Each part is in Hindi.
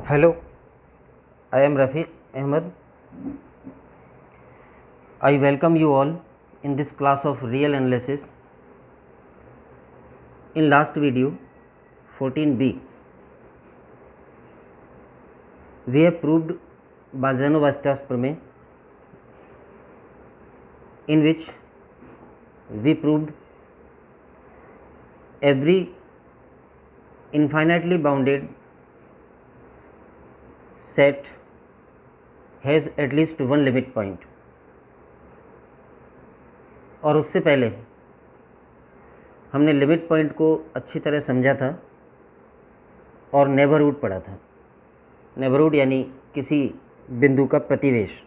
Hello, I am Rafiq Ahmed. I welcome you all in this class of real analysis. In last video 14b, we have proved Balzano-Weierstrass प्रमेय, in which we proved every infinitely bounded set has at least one limit point. और उससे पहले हमने लिमिट पॉइंट को अच्छी तरह समझा था और नेबरहुड पढ़ा था। नेबरहुड यानी किसी बिंदु का प्रतिवेश।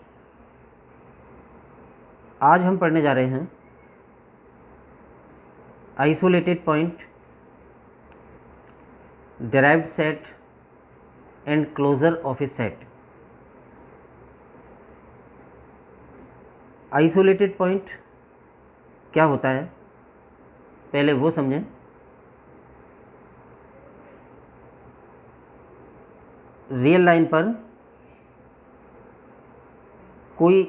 आज हम पढ़ने जा रहे हैं isolated point, derived set and closure of a set. Isolated point क्या होता है, पहले वो समझें। रियल लाइन पर कोई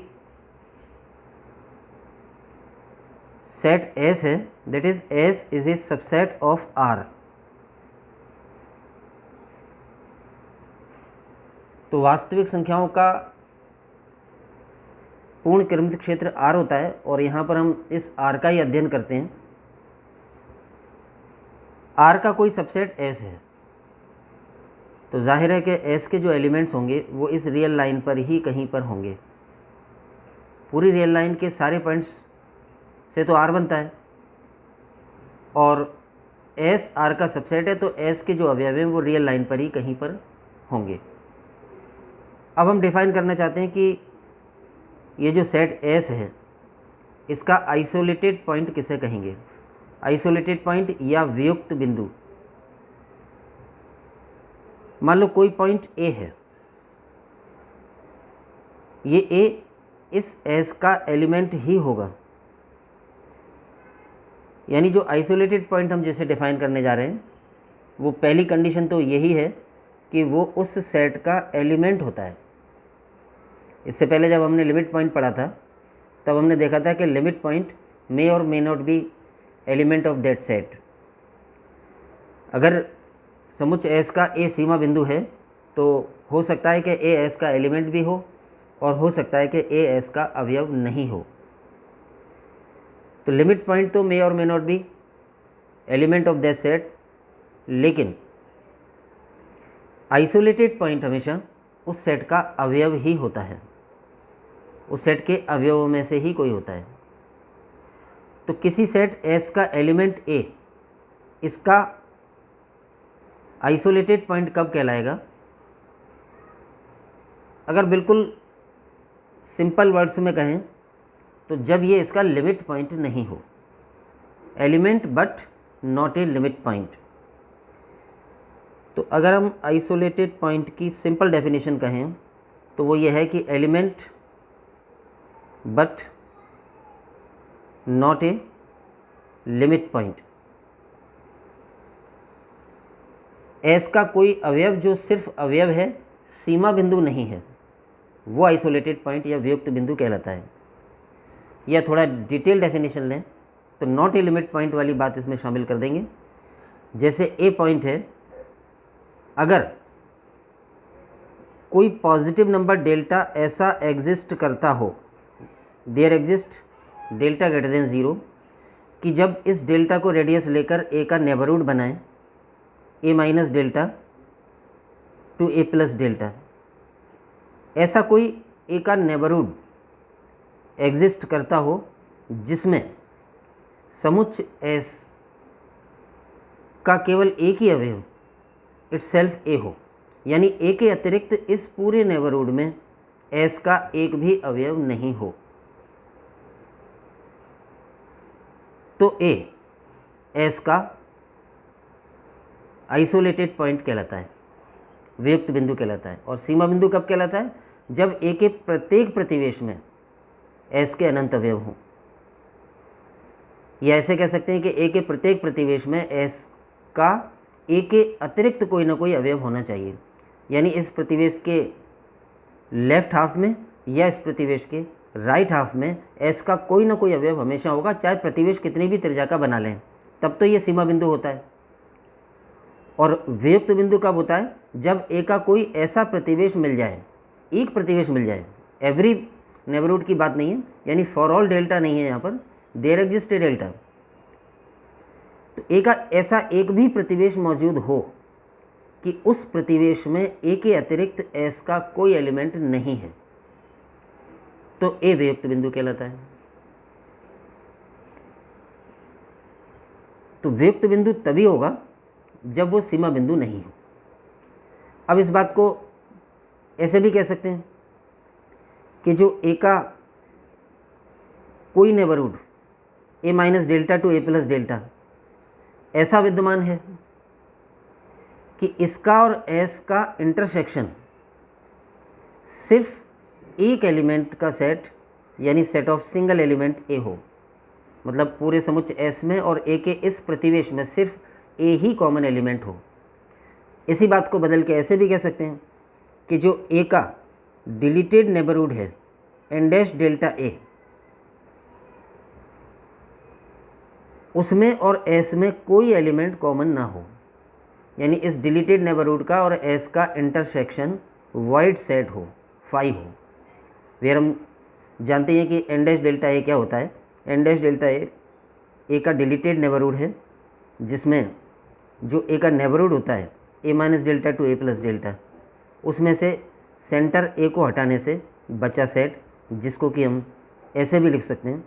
सेट S है, that is S is a subset of R। तो वास्तविक संख्याओं का पूर्ण क्रमित क्षेत्र R होता है और यहाँ पर हम इस R का ही अध्ययन करते हैं। R का कोई सबसेट S है तो जाहिर है कि S के जो एलिमेंट्स होंगे वो इस रियल लाइन पर ही कहीं पर होंगे। पूरी रियल लाइन के सारे पॉइंट्स से तो R बनता है और S R का सबसेट है तो S के जो अवयव हैं वो रियल लाइन पर ही कहीं पर होंगे। अब हम डिफाइन करना चाहते हैं कि ये जो सेट S है इसका आइसोलेटेड पॉइंट किसे कहेंगे। आइसोलेटेड पॉइंट या वियुक्त बिंदु। मान लो कोई पॉइंट A है, ये A इस S का एलिमेंट ही होगा। यानी जो आइसोलेटेड पॉइंट हम जैसे डिफाइन करने जा रहे हैं वो पहली कंडीशन तो यही है कि वो उस सेट का एलिमेंट होता है। इससे पहले जब हमने लिमिट पॉइंट पढ़ा था तब हमने देखा था कि लिमिट पॉइंट मे और may not be element of that set. अगर समुच्च S का A सीमा बिंदु है तो हो सकता है कि A S का एलिमेंट भी हो और हो सकता है कि A S का अवयव नहीं हो। तो लिमिट पॉइंट तो मे और may not be element of that set, लेकिन आइसोलेटेड पॉइंट हमेशा उस सेट का अवयव ही होता है, उस सेट के अवयवों में से ही कोई होता है। तो किसी सेट S का एलिमेंट A, इसका आइसोलेटेड पॉइंट कब कहलाएगा? अगर बिल्कुल सिंपल वर्ड्स में कहें तो जब ये इसका लिमिट पॉइंट नहीं हो। Element but not a limit point. तो अगर हम आइसोलेटेड पॉइंट की सिंपल डेफिनेशन कहें तो वो ये है कि element but not a limit point. S का कोई अवयव जो सिर्फ अवयव है, सीमा बिंदु नहीं है, वो आइसोलेटेड पॉइंट या वियुक्त बिंदु कहलाता है। या थोड़ा डिटेल डेफिनेशन लें तो नॉट ए लिमिट पॉइंट वाली बात इसमें शामिल कर देंगे। जैसे A पॉइंट है, अगर कोई पॉजिटिव नंबर डेल्टा ऐसा एग्जिस्ट करता हो, there exist delta greater than 0, कि जब इस डेल्टा को रेडियस लेकर A का नेबरहुड बनाएं, A minus delta to A plus delta, ऐसा कोई A का नेबरहुड एग्जिस्ट करता हो जिसमें समुच्च S का केवल एक ही अवयव इटसेल्फ A हो, यानी A के अतिरिक्त इस पूरे नेबरहुड में S का एक भी अवयव नहीं हो, तो A S का आइसोलेटेड पॉइंट कहलाता है, वियुक्त बिंदु कहलाता है। और सीमा बिंदु कब कहलाता है? जब A के प्रत्येक प्रतिवेश में S के अनंत अवयव हों। या ऐसे कह सकते हैं कि A के प्रत्येक प्रतिवेश में S का A के अतिरिक्त कोई ना कोई अवयव होना चाहिए। यानी इस प्रतिवेश के लेफ्ट हाफ में या इस प्रतिवेश के राइट हाफ में एस का कोई ना कोई अवयव हमेशा होगा, चाहे प्रतिवेश कितनी भी त्रिज्या का बना लें, तब तो ये सीमा बिंदु होता है। और वियुक्त बिंदु कब होता है? जब ए का कोई ऐसा प्रतिवेश मिल जाए, एक प्रतिवेश मिल जाए, एवरी नेबरहुड की बात नहीं है, यानी फॉर ऑल डेल्टा नहीं है यहाँ पर, देयर एग्जिस्ट ए डेल्टा। तो ए का ऐसा एक भी प्रतिवेश मौजूद हो कि उस प्रतिवेश में ए के अतिरिक्त एस का कोई एलिमेंट नहीं है, तो ए वियुक्त बिंदु कहलाता है। तो वियुक्त बिंदु तभी होगा जब वो सीमा बिंदु नहीं हो। अब इस बात को ऐसे भी कह सकते हैं कि जो ए का कोई neighbourhood A minus delta to A plus delta ऐसा विद्यमान है कि इसका और एस का इंटरसेक्शन सिर्फ एक एलिमेंट का सेट, यानी सेट ऑफ सिंगल एलिमेंट ए हो, मतलब पूरे समुच्चय एस में और ए के इस प्रतिवेश में सिर्फ ए ही कॉमन एलिमेंट हो। इसी बात को बदल के ऐसे भी कह सकते हैं कि जो ए का डिलीटेड नेबरहुड है एन डैश डेल्टा ए, उसमें और एस में कोई एलिमेंट कॉमन ना हो, यानी इस डिलीटेड नेबरहुड का और एस का इंटरसेक्शन वाइड सेट हो, फाई हो। फिर हम जानते हैं कि एन डैश डेल्टा ए क्या होता है। एन डैश डेल्टा ए का डिलीटेड नेबरहुड है, जिसमें जो ए का नेबरहुड होता है ए minus delta to A plus delta, उसमें से सेंटर ए को हटाने से बचा सेट, जिसको कि हम ऐसे भी लिख सकते हैं,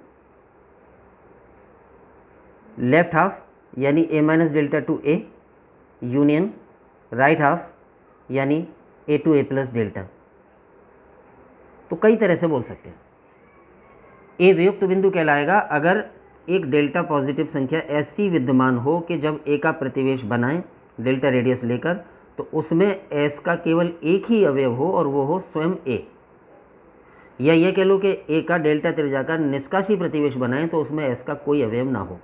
लेफ्ट हाफ यानी A minus delta to A union right half यानी A to A plus delta. तो कई तरह से बोल सकते हैं। ए वियुक्त बिंदु कहलाएगा अगर एक डेल्टा पॉजिटिव संख्या ऐसी विद्यमान हो कि जब ए का प्रतिवेश बनाएं डेल्टा रेडियस लेकर, तो उसमें एस का केवल एक ही अवयव हो और वो हो स्वयं ए। या ये कह लो कि ए का डेल्टा त्रिज्या का निष्कासी प्रतिवेश बनाएं तो उसमें एस का कोई अवयव ना हो,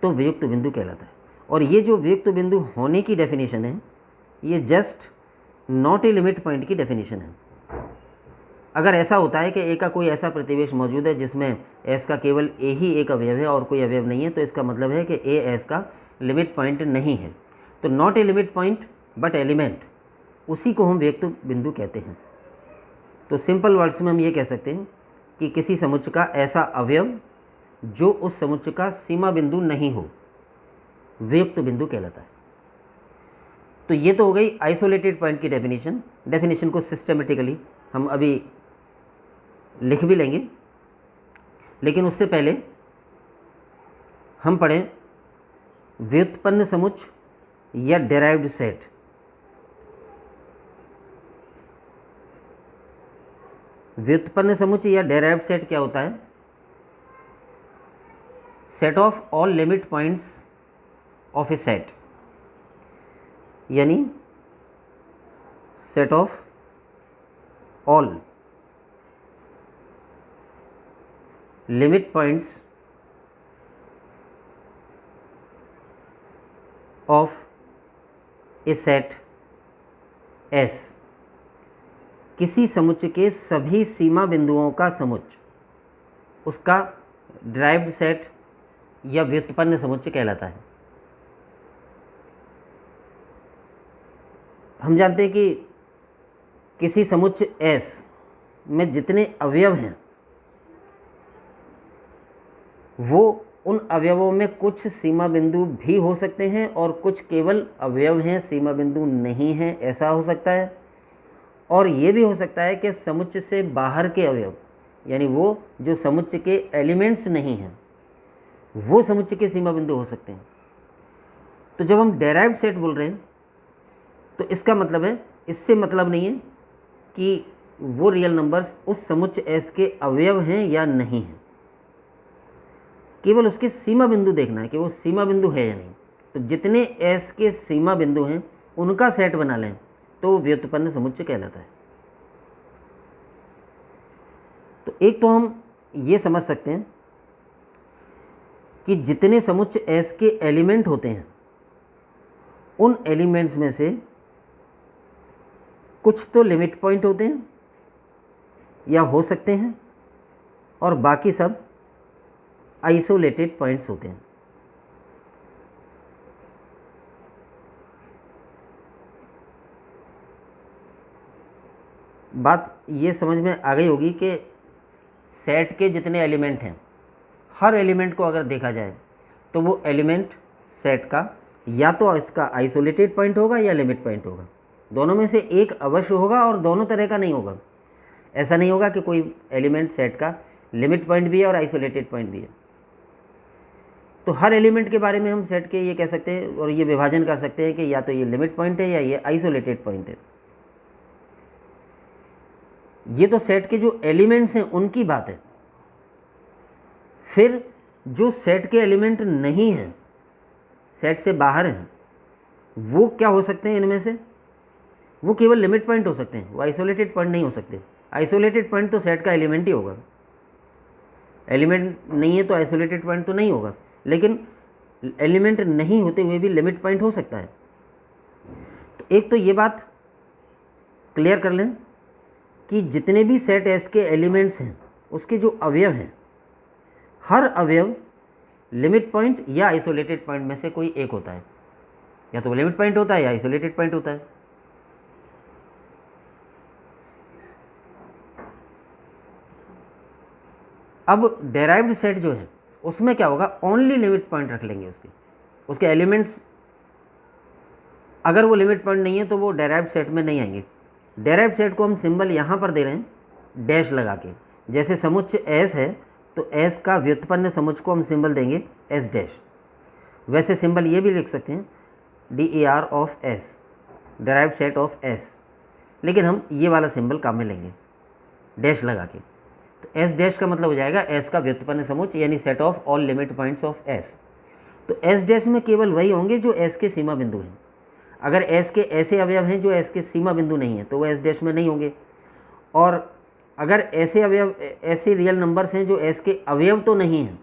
तो वियुक्त बिंदु कहलाता है। और ये जो वियुक्त बिंदु होने की डेफिनेशन है, ये just not a limit point की डेफिनेशन है। अगर ऐसा होता है कि ए का कोई ऐसा प्रतिवेश मौजूद है जिसमें एस का केवल ए ही एक अवयव है और कोई अवयव नहीं है, तो इसका मतलब है कि ए एस का लिमिट पॉइंट नहीं है। तो not a limit point but element, उसी को हम वियुक्त बिंदु कहते हैं। तो सिंपल वर्ड्स में हम ये कह सकते हैं कि किसी समुच्चय का ऐसा अवयव जो उस समुच्चय का सीमा बिंदु नहीं हो, वियुक्त बिंदु कहलाता है। तो ये तो हो गई आइसोलेटेड पॉइंट की डेफिनेशन को सिस्टमेटिकली हम अभी लिख भी लेंगे, लेकिन उससे पहले हम पढ़ें व्युत्पन्न समुच्चय या डेराइव्ड सेट। व्युत्पन्न समुच्चय या डेराइव्ड सेट क्या होता है? Set of all limit points of a set, यानी set of all limit points of a set S, किसी समुच्चय के सभी सीमा बिंदुओं का समुच्चय, उसका डिराइव्ड सेट या व्युत्पन्न समुच्चय कहलाता है। हम जानते हैं कि किसी समुच्चय एस में जितने अवयव हैं, वो उन अवयवों में कुछ सीमा बिंदु भी हो सकते हैं और कुछ केवल अवयव हैं, सीमा बिंदु नहीं हैं, ऐसा हो सकता है। और ये भी हो सकता है कि समुच्चय से बाहर के अवयव, यानी वो जो समुच्चय के एलिमेंट्स नहीं हैं, वो समुच्चय के सीमा बिंदु हो सकते हैं। तो जब हम डेराइव्ड सेट बोल रहे हैं तो इसका मतलब है, इससे मतलब नहीं है कि वो रियल नंबर्स उस समुच्चय एस के अवयव हैं या नहीं हैं, केवल उसके सीमा बिंदु देखना है कि वो सीमा बिंदु है या नहीं। तो जितने एस के सीमा बिंदु हैं उनका सेट बना लें तो वो व्युत्पन्न समुच्चय कहलाता है। तो एक तो हम ये समझ सकते हैं कि जितने समुच्चय एस के एलिमेंट होते हैं, उन एलिमेंट्स में से कुछ तो लिमिट पॉइंट होते हैं या हो सकते हैं और बाकी सब आइसोलेटेड पॉइंट्स होते हैं। बात ये समझ में आ गई होगी कि सेट के जितने एलिमेंट हैं, हर एलिमेंट को अगर देखा जाए तो वो एलिमेंट सेट का या तो इसका आइसोलेटेड पॉइंट होगा या लिमिट पॉइंट होगा। दोनों में से एक अवश्य होगा और दोनों तरह का नहीं होगा। ऐसा नहीं होगा कि कोई एलिमेंट सेट का लिमिट पॉइंट भी है और आइसोलेटेड पॉइंट भी है। तो हर एलिमेंट के बारे में हम सेट के ये कह सकते हैं और ये विभाजन कर सकते हैं कि या तो ये लिमिट पॉइंट है या ये आइसोलेटेड पॉइंट है। ये तो सेट के जो एलिमेंट्स हैं उनकी बात है। फिर जो सेट के एलिमेंट नहीं हैं, सेट से बाहर हैं, वो क्या हो सकते हैं? इनमें से वो केवल लिमिट पॉइंट हो सकते हैं, वो आइसोलेटेड पॉइंट नहीं हो सकते। आइसोलेटेड पॉइंट तो सेट का एलिमेंट ही होगा। एलिमेंट नहीं है तो आइसोलेटेड पॉइंट तो नहीं होगा, लेकिन एलिमेंट नहीं होते हुए भी लिमिट पॉइंट हो सकता है। तो एक तो ये बात क्लियर कर लें कि जितने भी सेट एस के एलिमेंट्स हैं उसके जो अवयव हैं, हर अवयव लिमिट पॉइंट या आइसोलेटेड पॉइंट में से कोई एक होता है। या तो वो लिमिट पॉइंट होता है या आइसोलेटेड पॉइंट होता है। अब डेराइव्ड सेट जो है उसमें क्या होगा? ओनली लिमिट पॉइंट रख लेंगे उसके एलिमेंट्स। अगर वो लिमिट पॉइंट नहीं है तो वो डेराइव्ड सेट में नहीं आएंगे। डेराइव्ड सेट को हम सिंबल यहाँ पर दे रहे हैं डैश लगा के। जैसे समुच्चय एस है तो एस का व्युत्पन्न समुच्चय को हम सिंबल देंगे एस डैश। वैसे सिंबल ये भी लिख सकते हैं DER of S, derived set of S, लेकिन हम ये वाला सिंबल काम में लेंगे डैश लगा के। तो एस डैश का मतलब हो जाएगा एस का व्युत्पन्न समुच्चय, यानी set of all limit points of S. तो एस डैश में केवल वही होंगे जो एस के सीमा बिंदु हैं। अगर एस के ऐसे अवयव हैं जो एस के सीमा बिंदु नहीं है तो वो एस डैश में नहीं होंगे। और अगर ऐसे अवयव, ऐसे रियल नंबर्स हैं जो एस के अवयव तो नहीं हैं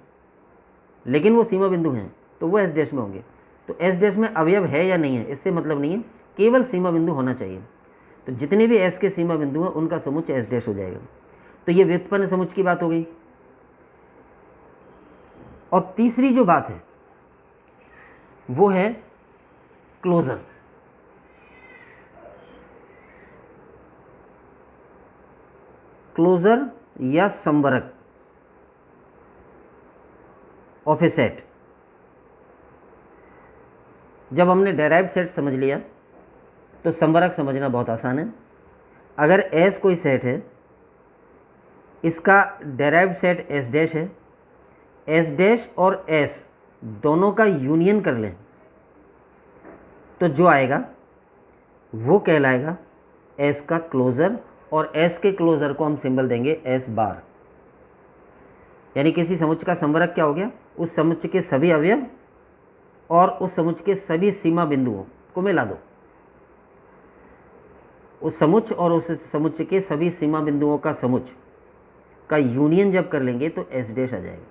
लेकिन वो सीमा बिंदु हैं तो वो एस डैश में होंगे। तो एस डैश में अवयव है या नहीं है इससे मतलब नहीं है, केवल सीमा बिंदु होना चाहिए। तो जितने भी एस के सीमा बिंदु हैं उनका समुच्चय एस डैश हो जाएगा। तो ये व्युत्पन्न समुच्चय की बात हो गई। और तीसरी जो बात है वो है क्लोजर। क्लोजर या संवरक ऑफ ए सेट। जब हमने डेराइव्ड सेट समझ लिया तो संवरक समझना बहुत आसान है। अगर एस कोई सेट है, इसका डेराइव्ड सेट एस डैश है, एस डैश और एस दोनों का यूनियन कर लें तो जो आएगा वो कहलाएगा एस का क्लोजर। और एस के क्लोजर को हम सिंबल देंगे एस बार। यानी किसी समुच्चय का संवरक क्या हो गया? उस समुच्चय के सभी अवयव और उस समुच्चय के सभी सीमा बिंदुओं को मिला दो। उस समुच्चय और उस समुच्चय के सभी सीमा बिंदुओं का समुच्चय का यूनियन जब कर लेंगे तो एस डैश आ जाएगा।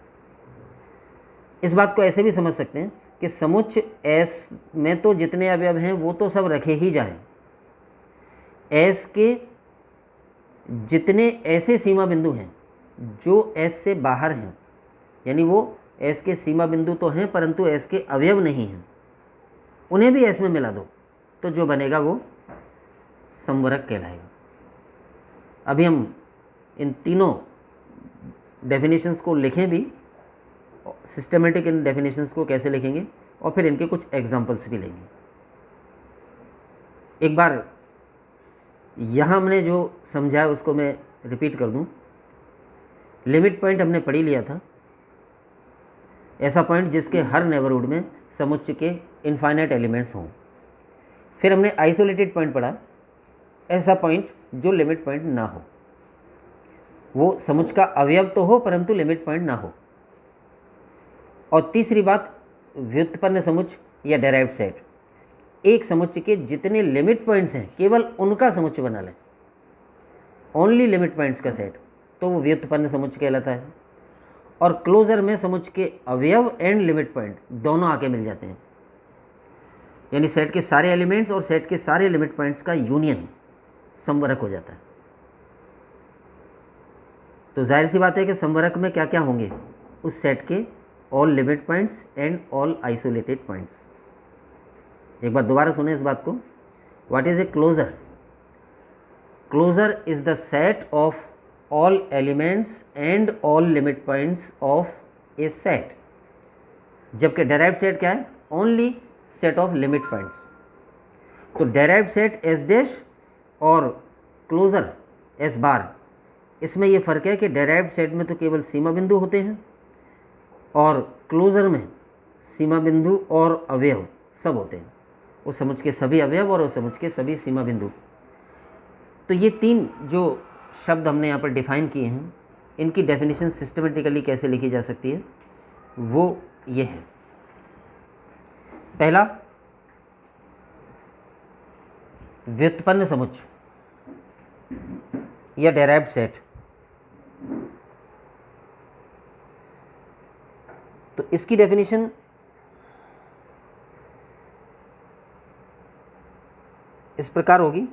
इस बात को ऐसे भी समझ सकते हैं कि समुच्चय एस में तो जितने अवयव हैं वो तो सब रखे ही जाएं। एस के जितने ऐसे सीमा बिंदु हैं जो एस से बाहर हैं, यानी वो एस के सीमा बिंदु तो हैं परंतु एस के अवयव नहीं हैं, उन्हें भी एस में मिला दो तो जो बनेगा वो संवरक कहलाएगा। अभी हम इन तीनों डेफिनेशंस को लिखें भी, सिस्टमेटिक इन डेफिनेशंस को कैसे लिखेंगे और फिर इनके कुछ एग्जांपल्स भी लेंगे। एक बार यहाँ हमने जो समझा है उसको मैं रिपीट कर दूँ। लिमिट पॉइंट हमने पढ़ ही लिया था, ऐसा पॉइंट जिसके हर नेबरहुड में समुच्चय के इनफाइनाइट एलिमेंट्स हों। फिर हमने आइसोलेटेड पॉइंट पढ़ा, ऐसा पॉइंट जो लिमिट पॉइंट ना हो, वो समुच्चय का अवयव तो हो परंतु लिमिट पॉइंट ना हो। और तीसरी बात, व्युत्पन्न समुच्चय या डेराइव्ड सेट। एक समुच्चय के जितने लिमिट पॉइंट्स हैं केवल उनका समुच्चय बना लें, ओनली लिमिट पॉइंट्स का सेट, तो वो व्युत्पन्न समुच्चय कहलाता है। और क्लोजर में समुच्चय के अवयव एंड लिमिट पॉइंट दोनों आके मिल जाते हैं, यानी सेट के सारे एलिमेंट्स और सेट के सारे लिमिट पॉइंट्स का यूनियन, समवरक हो जाता है। तो जाहिर सी बात है कि समवरक में क्या क्या होंगे, उस सेट के all limit points and all isolated points. एक बार दोबारा सुने इस बात को। What is a closure? Closure is the set of all elements and all limit points of a set. जबकि डेराइव्ड सेट क्या है? Only set of limit points. तो डेराइव्ड सेट एस डैश और क्लोजर एस बार, इसमें ये फ़र्क है कि डेराइव्ड सेट में तो केवल सीमा बिंदु होते हैं और क्लोजर में सीमा बिंदु और अवयव सब होते हैं, उस समुच्चय के सभी अवयव और उस समुच्चय के सभी सीमा बिंदु। तो ये तीन जो शब्द हमने यहाँ पर डिफाइन किए हैं, इनकी डेफिनेशन सिस्टमेटिकली कैसे लिखी जा सकती है वो ये है। पहला, व्युत्पन्न समुच्चय या डेराइव्ड सेट। तो इसकी डेफिनेशन इस प्रकार होगी।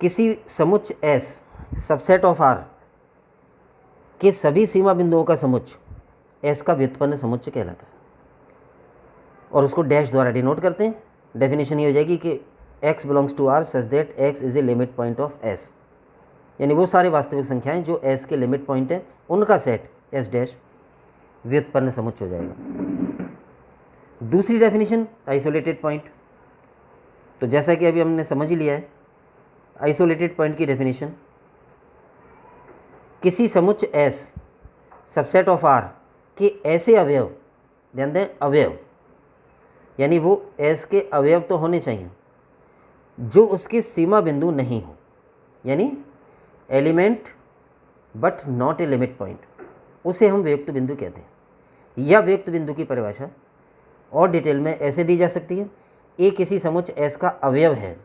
किसी समुच्चय एस सबसेट ऑफ आर के सभी सीमा बिंदुओं का समुच्चय एस का व्युत्पन्न समुच्चय कहलाता है और उसको डैश द्वारा डिनोट करते हैं। डेफिनेशन ये हो जाएगी कि x belongs to R such that x is a limit point of s, यानी वो सारे वास्तविक संख्याएं जो s के लिमिट पॉइंट हैं उनका सेट s डैश व्युत्पन्न समुच्चय हो जाएगा। दूसरी डेफिनेशन आइसोलेटेड पॉइंट। तो जैसा कि अभी हमने समझ ही लिया है, आइसोलेटेड पॉइंट की डेफिनेशन, किसी समुच्चय S सबसेट ऑफ R के ऐसे अवयव, ध्यान दें अवयव, यानी वो S के अवयव तो होने चाहिए जो उसके सीमा बिंदु नहीं हो, यानी element but not a limit point, उसे हम वियुक्त बिंदु कहते हैं। या वियुक्त बिंदु की परिभाषा और डिटेल में ऐसे दी जा सकती है, ए किसी समुच्चय S का अवयव है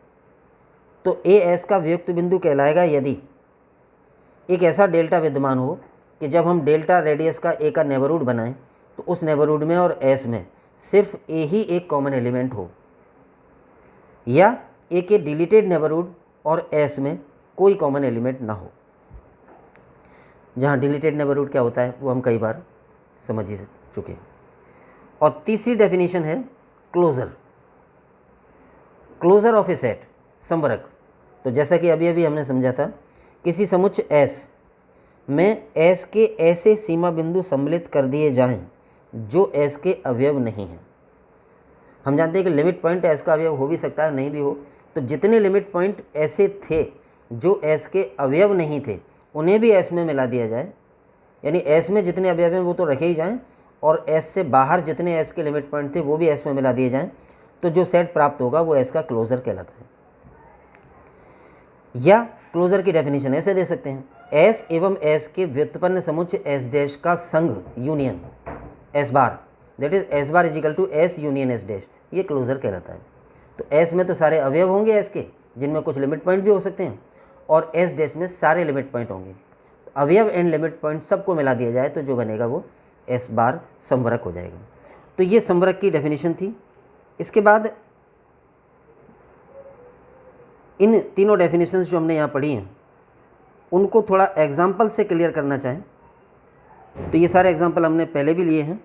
तो ए एस का वियुक्त बिंदु कहलाएगा यदि एक ऐसा डेल्टा विद्यमान हो कि जब हम डेल्टा रेडियस का ए का नेबरहुड बनाएं तो उस नेबरहुड में और एस में सिर्फ ए ही एक कॉमन एलिमेंट हो, या ए के डिलीटेड नेबरहुड और एस में कोई कॉमन एलिमेंट ना हो। जहाँ डिलीटेड नेबरहुड क्या होता है वो हम कई बार समझ ही चुके हैं। और तीसरी डेफिनेशन है closure, closure of a set, समवरक। तो जैसा कि अभी अभी हमने समझा था, किसी समुच्चय S में S के ऐसे सीमा बिंदु सम्मिलित कर दिए जाएं जो S के अवयव नहीं हैं। हम जानते हैं कि लिमिट पॉइंट S का अवयव हो भी सकता है, नहीं भी हो, तो जितने लिमिट पॉइंट ऐसे थे जो S के अवयव नहीं थे उन्हें भी S में मिला दिया जाए, यानी S में जितने अवयव हैं वो तो रखे ही जाएं और S से बाहर जितने S के लिमिट पॉइंट थे वो भी S में मिला दिए जाएं, तो जो सेट प्राप्त होगा वो S का क्लोजर कहलाता है। या क्लोजर की डेफिनेशन ऐसे दे सकते हैं, S एवं S के व्युत्पन्न समुच्चय S डैश का संघ union S bar, that is S bar is equal to S union S dash, ये क्लोजर कहलाता है। तो S में तो सारे अवयव होंगे S के, जिनमें कुछ लिमिट पॉइंट भी हो सकते हैं, और S डैश में सारे लिमिट पॉइंट होंगे। अवयव एंड लिमिट पॉइंट सबको मिला दिया जाए तो जो बनेगा वो S बार समवरक हो जाएगा। तो ये समवरक की डेफिनेशन थी। इसके बाद इन तीनों डेफिनेशंस जो हमने यहाँ पढ़ी हैं उनको थोड़ा एग्जाम्पल से क्लियर करना चाहें तो ये सारे एग्जाम्पल हमने पहले भी लिए हैं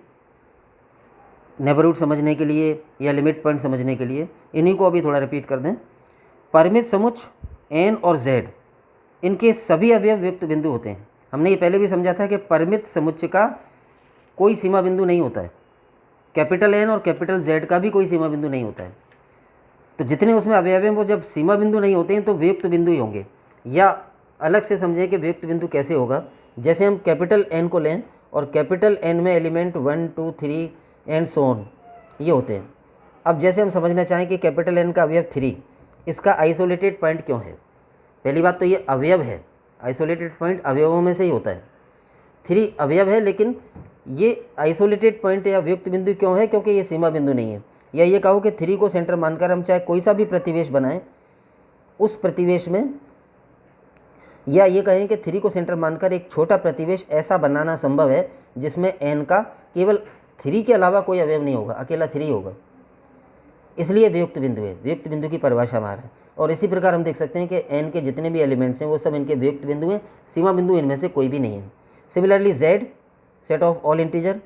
नेबरहुड समझने के लिए या लिमिट पॉइंट समझने के लिए, इन्हीं को अभी थोड़ा रिपीट कर दें। परिमित समुच्चय n और z, इनके सभी अवयव वियुक्त बिंदु होते हैं। हमने ये पहले भी समझा था कि परिमित समुच्चय का कोई सीमा बिंदु नहीं होता है, कैपिटल N और कैपिटल Z का भी कोई सीमा बिंदु नहीं होता है। तो जितने उसमें अवयव हैं वो जब सीमा बिंदु नहीं होते हैं तो वियुक्त बिंदु ही होंगे। या अलग से समझें कि वियुक्त बिंदु कैसे होगा, जैसे हम कैपिटल N को लें और कैपिटल N में एलिमेंट 1 2 3 एंड सो ऑन ये होते हैं। अब जैसे हम समझना चाहें कि कैपिटल N का अवयव 3, इसका आइसोलेटेड पॉइंट क्यों है? पहली बात तो ये अवयव है, आइसोलेटेड पॉइंट अवयवों में से ही होता है। 3 अवयव है, लेकिन ये आइसोलेटेड पॉइंट या वियुक्त बिंदु क्यों है? क्योंकि ये सीमा बिंदु नहीं है। या ये कहो कि 3 को सेंटर मानकर हम चाहे कोई सा भी प्रतिवेश बनाएं, उस प्रतिवेश में, या ये कहें कि 3 को सेंटर मानकर एक छोटा प्रतिवेश ऐसा बनाना संभव है जिसमें n का केवल 3 के अलावा कोई अवयव नहीं होगा, अकेला 3 होगा, इसलिए वियुक्त बिंदु है। वियुक्त बिंदु की परिभाषा हमारा है। और इसी प्रकार हम देख सकते हैं कि n के जितने भी एलिमेंट्स हैं वो सब इनके वियुक्त बिंदु हैं, सीमा बिंदु इनमें से कोई भी नहीं है। Similarly z set of all integer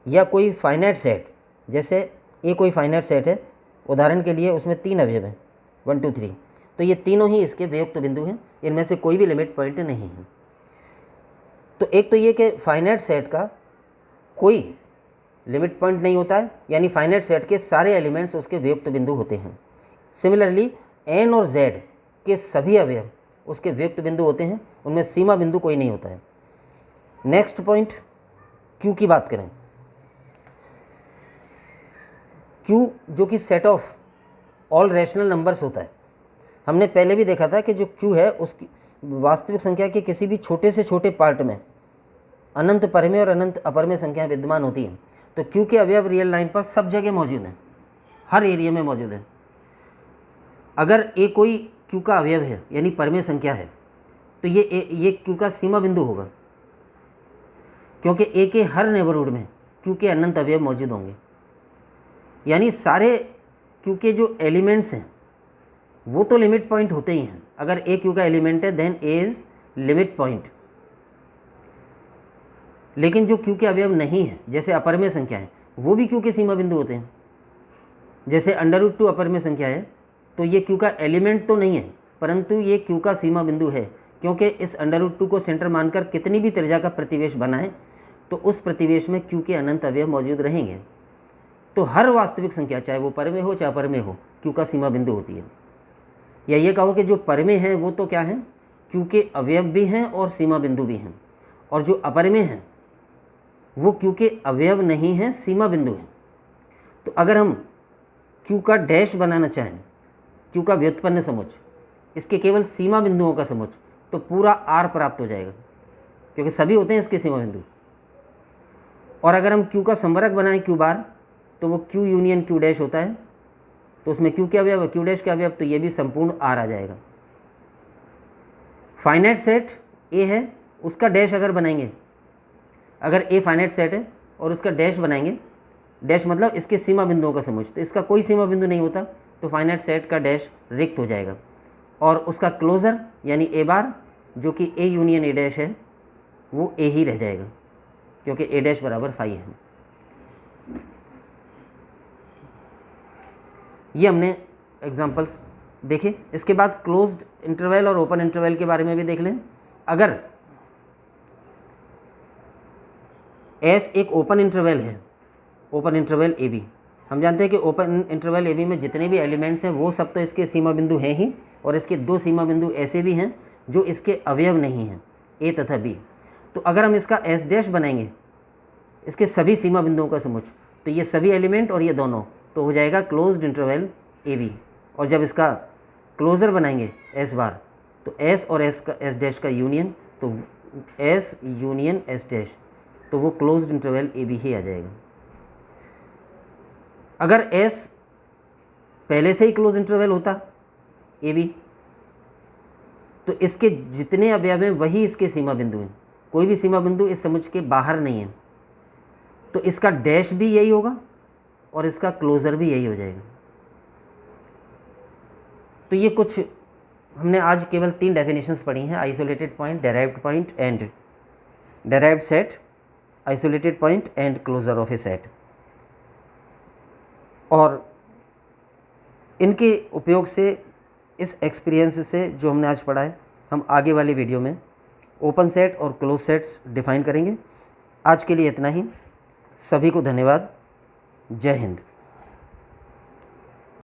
या कोई फाइनाइट सेट, जैसे ए कोई फाइनाइट सेट है, उदाहरण के लिए उसमें 3 अवयव हैं 1 2 3, तो ये तीनों ही इसके वियुक्त बिंदु हैं, इनमें से कोई भी लिमिट पॉइंट नहीं है। तो एक तो ये कि फाइनाइट सेट का कोई लिमिट पॉइंट नहीं होता है, यानी फाइनाइट सेट के सारे एलिमेंट्स उसके वियुक्त बिंदु होते हैं। सिमिलरली n और z के सभी अवयव उसके वियुक्त बिंदु होते हैं, उनमें सीमा बिंदु कोई नहीं होता है। नेक्स्ट पॉइंट q की बात करें। q जो कि set of all rational numbers होता है। हमने पहले भी देखा था कि जो q है उसकी वास्तविक संख्या के किसी भी छोटे से छोटे पार्ट में अनंत परमेय और अनंत अपरमेय संख्याएं विद्यमान होती हैं। तो q के अवयव रियल लाइन पर सब जगह मौजूद हैं, हर एरिया में मौजूद हैं। अगर a कोई q का अवयव है यानी परमेय संख्या है, तो ये q का सीमा बिंदु होगा, क्योंकि a के हर नेबरहुड में q के अनंत अवयव मौजूद होंगे। यानी सारे q के जो एलिमेंट्स हैं वो तो लिमिट पॉइंट होते ही हैं। अगर a q का एलिमेंट है then a is limit point. लेकिन जो q के अवयव नहीं है, जैसे अपरमेय संख्या है, वो भी q के सीमा बिंदु होते हैं। जैसे √2 अपरमेय संख्या है, तो ये q का एलिमेंट तो नहीं है, परंतु ये q का सीमा बिंदु है, क्योंकि इस √2 को सेंटर मानकर कितनी भी त्रिज्या का प्रतिवेश बनाएं तो उस प्रतिवेश में q के अनंत अवयव मौजूद रहेंगे। तो हर वास्तविक संख्या, चाहे वो परमेय हो चाहे अपरमेय हो, q का सीमा बिंदु होती है। या ये कहो कि जो परमेय है वो तो क्या है, q के अवयव भी हैं और सीमा बिंदु भी हैं, और जो अपरमेय हैं वो q के अवयव नहीं हैं, सीमा बिंदु हैं। तो अगर हम q का डैश बनाना चाहें, q का व्युत्पन्न समुच्च, इसके केवल सीमा बिंदुओं का समुच्च, तो पूरा r प्राप्त हो जाएगा, क्योंकि सभी होते हैं इसके सीमा बिंदु। और अगर हम q का संवरक बनाएं q बार, तो वो q यूनियन q डैश होता है, तो उसमें q के अवयव q डैश के अवयव, तो ये भी संपूर्ण r आ जाएगा। फाइनाइट सेट a है, उसका डैश अगर बनाएंगे, अगर a फाइनाइट सेट है और उसका डैश बनाएंगे, डैश मतलब इसके सीमा बिंदुओं का समुच्च, तो इसका कोई सीमा बिंदु नहीं होता, तो फाइनाइट सेट का डैश रिक्त हो जाएगा। और उसका क्लोजर यानी a बार, जो कि a यूनियन a डैश है, वो a ही रह जाएगा, क्योंकि a डैश बराबर फाई है। ये हमने एग्जांपल्स देखे। इसके बाद क्लोज्ड इंटरवल और ओपन इंटरवल के बारे में भी देख लें। अगर S एक ओपन इंटरवल है, ओपन इंटरवल ए बी, हम जानते हैं कि ओपन इंटरवल ए बी में जितने भी एलिमेंट्स हैं वो सब तो इसके सीमा बिंदु हैं ही, और इसके 2 सीमा बिंदु ऐसे भी हैं जो इसके अवयव नहीं हैं, ए तथा बी। तो अगर हम इसका एस डैश बनाएंगे, इसके सभी सीमा बिंदुओं का समुच्च, तो ये सभी एलिमेंट और ये दोनों, तो हो जाएगा क्लोज्ड इंटरवल ए बी। और जब इसका क्लोजर बनाएंगे एस बार, तो एस और एस डैश का यूनियन, तो एस यूनियन एस डैश, तो वो क्लोज्ड इंटरवल ए बी ही आ जाएगा। अगर S पहले से ही क्लोज इंटरवल होता ए बी, तो इसके जितने अवयव हैं वही इसके सीमा बिंदु हैं, कोई भी सीमा बिंदु इस समुच्च के बाहर नहीं है, तो इसका डैश भी यही होगा और इसका क्लोजर भी यही हो जाएगा। तो ये कुछ हमने आज केवल 3 डेफिनेशंस पढ़ी हैं, isolated point, derived point and derived set, isolated point and closure of a set. और इनके उपयोग से, इस एक्सपीरियंस से जो हमने आज पढ़ा है, हम आगे वाली वीडियो में ओपन सेट और क्लोज सेट्स डिफाइन करेंगे। आज के लिए इतना ही। सभी को धन्यवाद। जय हिंद।